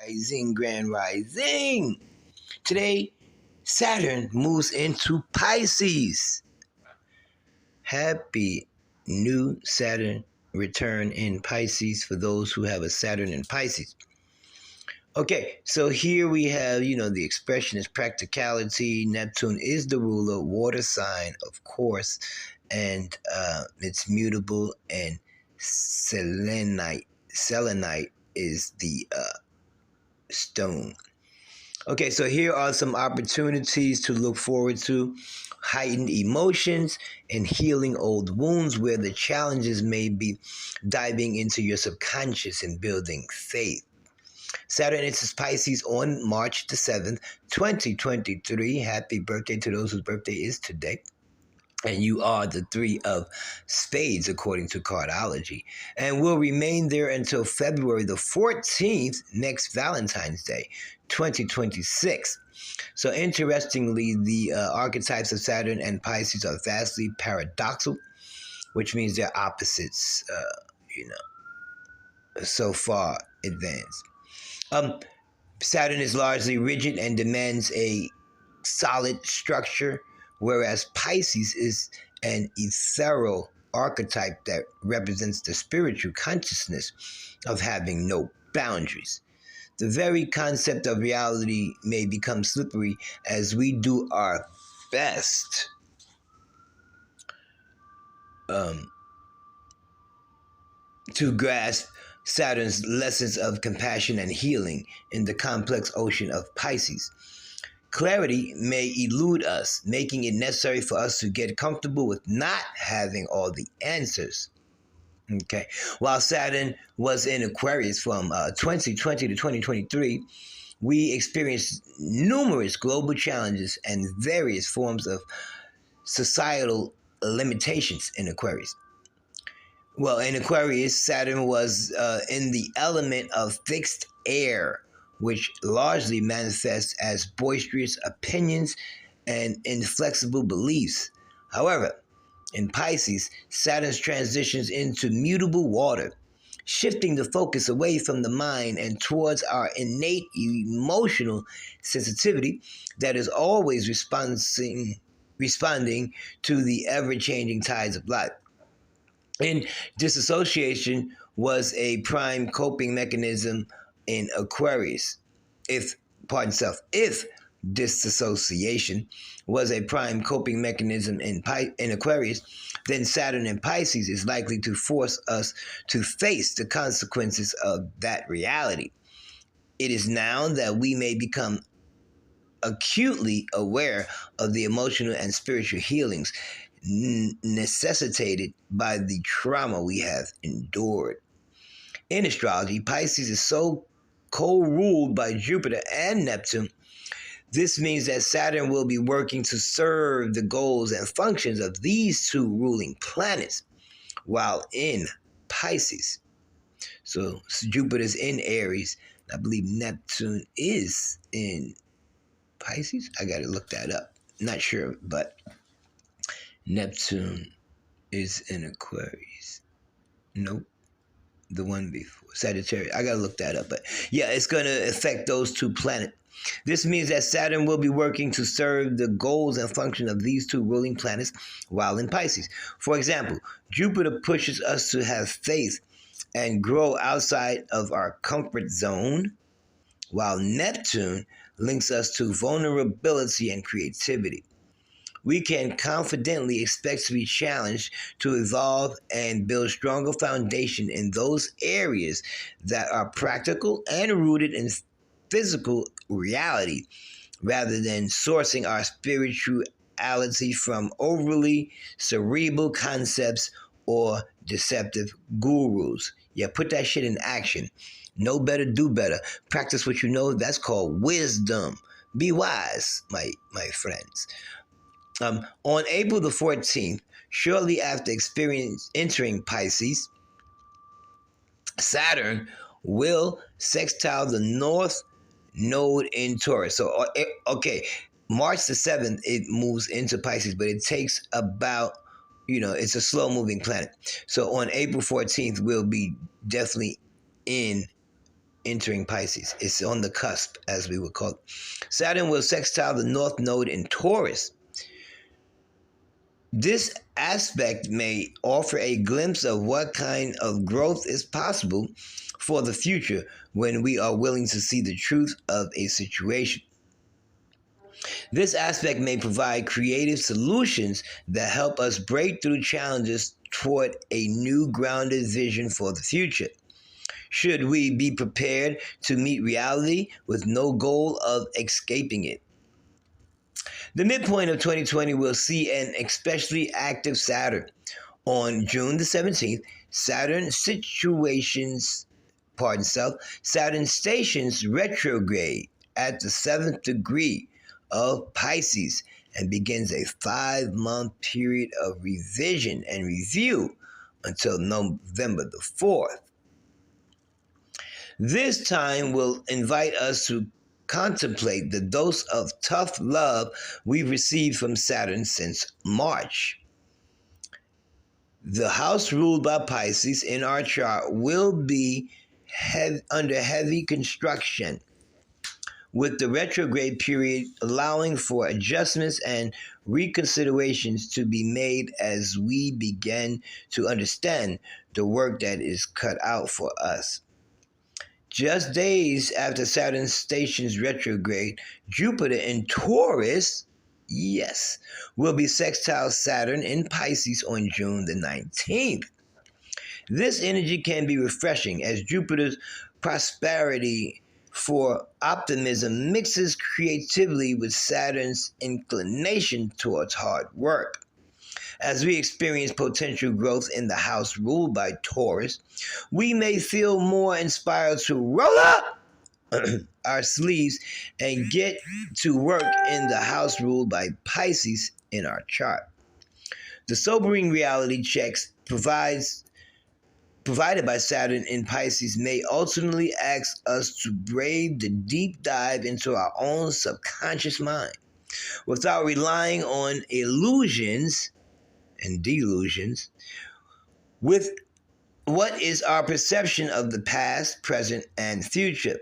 Rising, Grand Rising. Today, Saturn moves into Pisces. Happy new Saturn return in Pisces for those who have a Saturn in Pisces. Okay, so here we have, the expression is practicality. Neptune is the ruler, water sign, of course, and it's mutable, and selenite is the stone. Okay, so here are some opportunities to look forward to: heightened emotions and healing old wounds, where the challenges may be diving into your subconscious and building faith. Saturn enters Pisces on March the 7th, 2023. Happy birthday to those whose birthday is today. And you are the three of spades, according to cardology, and will remain there until February the 14th, next Valentine's Day, 2026. So interestingly, the archetypes of Saturn and Pisces are vastly paradoxical, which means they're opposites, so far advanced. Saturn is largely rigid and demands a solid structure, whereas Pisces is an ethereal archetype that represents the spiritual consciousness of having no boundaries. The very concept of reality may become slippery as we do our best to grasp Saturn's lessons of compassion and healing in the complex ocean of Pisces. Clarity may elude us, making it necessary for us to get comfortable with not having all the answers. Okay. While Saturn was in Aquarius from 2020 to 2023, we experienced numerous global challenges and various forms of societal limitations in Aquarius. Well, in Aquarius, Saturn was in the element of fixed air, which largely manifests as boisterous opinions and inflexible beliefs. However, in Pisces, Saturn transitions into mutable water, shifting the focus away from the mind and towards our innate emotional sensitivity that is always responding to the ever-changing tides of life. And disassociation was a prime coping mechanism in Aquarius. If disassociation was a prime coping mechanism in Aquarius, then Saturn in Pisces is likely to force us to face the consequences of that reality. It is now that we may become acutely aware of the emotional and spiritual healings necessitated by the trauma we have endured. In astrology, Pisces is so co-ruled by Jupiter and Neptune. This means that Saturn will be working to serve the goals and functions of these two ruling planets while in Pisces. So Jupiter's in Aries. I believe Neptune is in Pisces. I got to look that up. Not sure, but Neptune is in Aquarius. Nope. The one before. Sagittarius. I got to look that up. But yeah, it's going to affect those two planets. This means that Saturn will be working to serve the goals and functions of these two ruling planets while in Pisces. For example, Jupiter pushes us to have faith and grow outside of our comfort zone, while Neptune links us to vulnerability and creativity. We can confidently expect to be challenged to evolve and build stronger foundation in those areas that are practical and rooted in physical reality, rather than sourcing our spirituality from overly cerebral concepts or deceptive gurus. Yeah, put that shit in action. Know better, do better. Practice what you know. That's called wisdom. Be wise, my friends. On April the 14th, shortly after entering Pisces, Saturn will sextile the North Node in Taurus. So, okay, March the 7th, it moves into Pisces, but it takes about, it's a slow-moving planet. So on April 14th, we'll be definitely in entering Pisces. It's on the cusp, as we would call it. Saturn will sextile the North Node in Taurus. This aspect may offer a glimpse of what kind of growth is possible for the future when we are willing to see the truth of a situation. This aspect may provide creative solutions that help us break through challenges toward a new grounded vision for the future. Should we be prepared to meet reality with no goal of escaping it? The midpoint of 2020 will see an especially active Saturn. On June the 17th, Saturn stations retrograde at the 7th degree of Pisces and begins a 5-month period of revision and review until November the 4th. This time will invite us to contemplate the dose of tough love we've received from Saturn since March. The house ruled by Pisces in our chart will be under heavy construction, with the retrograde period allowing for adjustments and reconsiderations to be made as we begin to understand the work that is cut out for us. Just days after Saturn stations retrograde, Jupiter in Taurus, yes, will be sextile Saturn in Pisces on June the 19th. This energy can be refreshing as Jupiter's prosperity for optimism mixes creativity with Saturn's inclination towards hard work. As we experience potential growth in the house ruled by Taurus, we may feel more inspired to roll up our sleeves and get to work in the house ruled by Pisces in our chart. The sobering reality checks provided by Saturn in Pisces may ultimately ask us to brave the deep dive into our own subconscious mind without relying on illusions and delusions with what is our perception of the past, present, and future.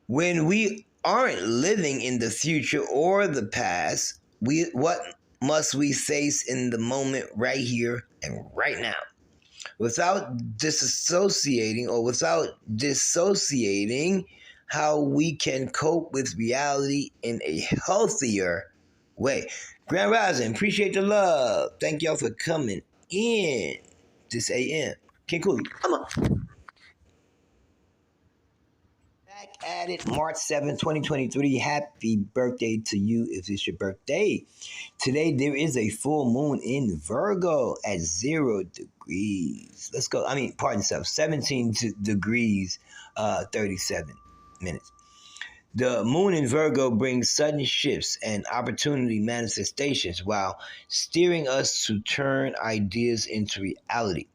When we aren't living in the future or the past, what must we face in the moment right here and right now? Without dissociating how we can cope with reality in a healthier way. Grand Rising, appreciate the love. Thank y'all for coming in this AM. King Cooley, come on. Back at it, March 7th, 2023. Happy birthday to you if it's your birthday. Today, there is a full moon in Virgo at 0 degrees. Let's go. 17 degrees, 37 minutes. The moon in Virgo brings sudden shifts and opportunity manifestations while steering us to turn ideas into reality.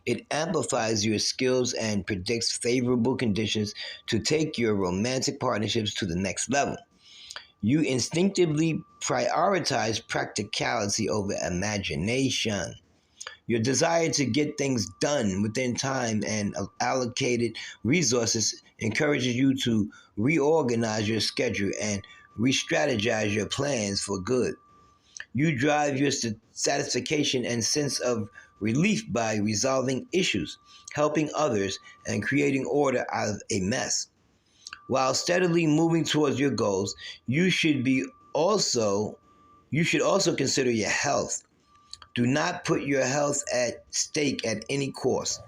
It amplifies your skills and predicts favorable conditions to take your romantic partnerships to the next level. You instinctively prioritize practicality over imagination. Your desire to get things done within time and allocated resources encourages you to reorganize your schedule and re-strategize your plans for good. You drive your satisfaction and sense of relief by resolving issues, helping others, and creating order out of a mess. While steadily moving towards your goals, you should also consider your health. Do not put your health at stake at any cost.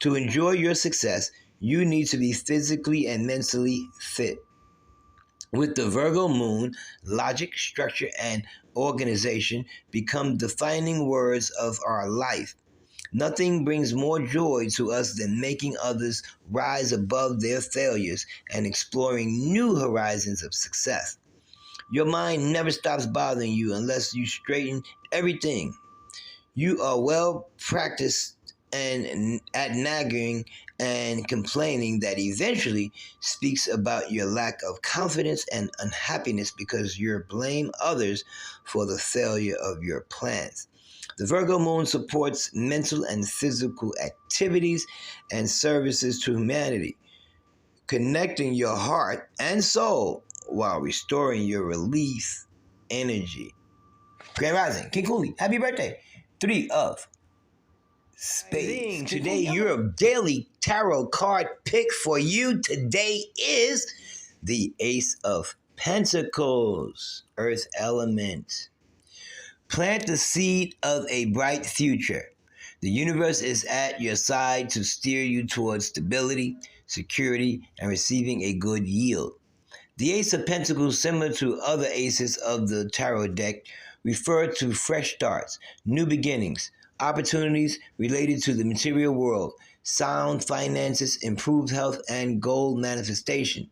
To enjoy your success, you need to be physically and mentally fit. With the Virgo moon, logic, structure, and organization become defining words of our life. Nothing brings more joy to us than making others rise above their failures and exploring new horizons of success. Your mind never stops bothering you unless you straighten everything. You are well practiced and at nagging and complaining that eventually speaks about your lack of confidence and unhappiness because you blame others for the failure of your plans. The Virgo moon supports mental and physical activities and services to humanity. connecting your heart and soul while restoring your relief energy. Grand Rising, King Cooley, happy birthday. 3 of Spades. Today, your daily tarot card pick for you today is the Ace of Pentacles, Earth element. Plant the seed of a bright future. The universe is at your side to steer you towards stability, security, and receiving a good yield. The Ace of Pentacles, similar to other aces of the tarot deck, refer to fresh starts, new beginnings, opportunities related to the material world, sound finances, improved health, and goal manifestation.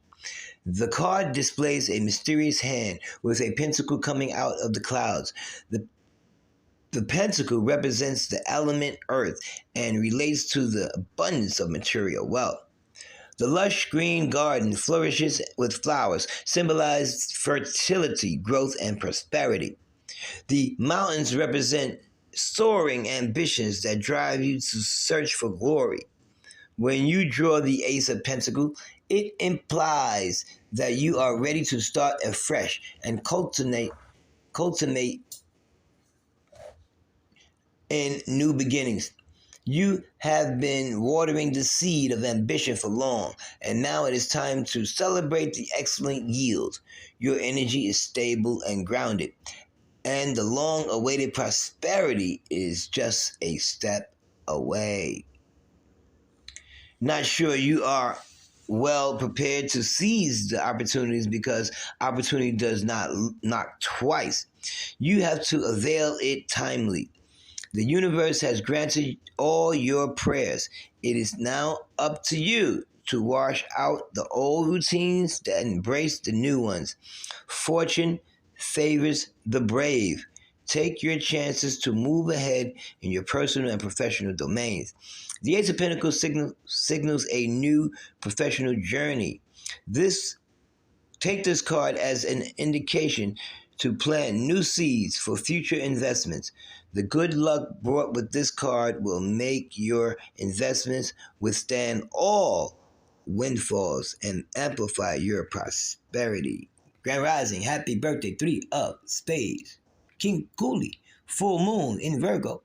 The card displays a mysterious hand with a pentacle coming out of the clouds. The pentacle represents the element earth and relates to the abundance of material wealth. The lush green garden flourishes with flowers, symbolizing fertility, growth, and prosperity. The mountains represent soaring ambitions that drive you to search for glory. When you draw the Ace of Pentacles, it implies that you are ready to start afresh and cultivate in new beginnings. You have been watering the seed of ambition for long, and now it is time to celebrate the excellent yield. Your energy is stable and grounded, and the long-awaited prosperity is just a step away. Not sure you are well prepared to seize the opportunities because opportunity does not knock twice. You have to avail it timely. The universe has granted all your prayers. It is now up to you to wash out the old routines and embrace the new ones. Fortune favors the brave. Take your chances to move ahead in your personal and professional domains. The Ace of Pentacles signals a new professional journey. Take this card as an indication to plant new seeds for future investments. The good luck brought with this card will make your investments withstand all windfalls and amplify your prosperity. Grand Rising, happy birthday, 3 of Spades. King Cooley, full moon in Virgo.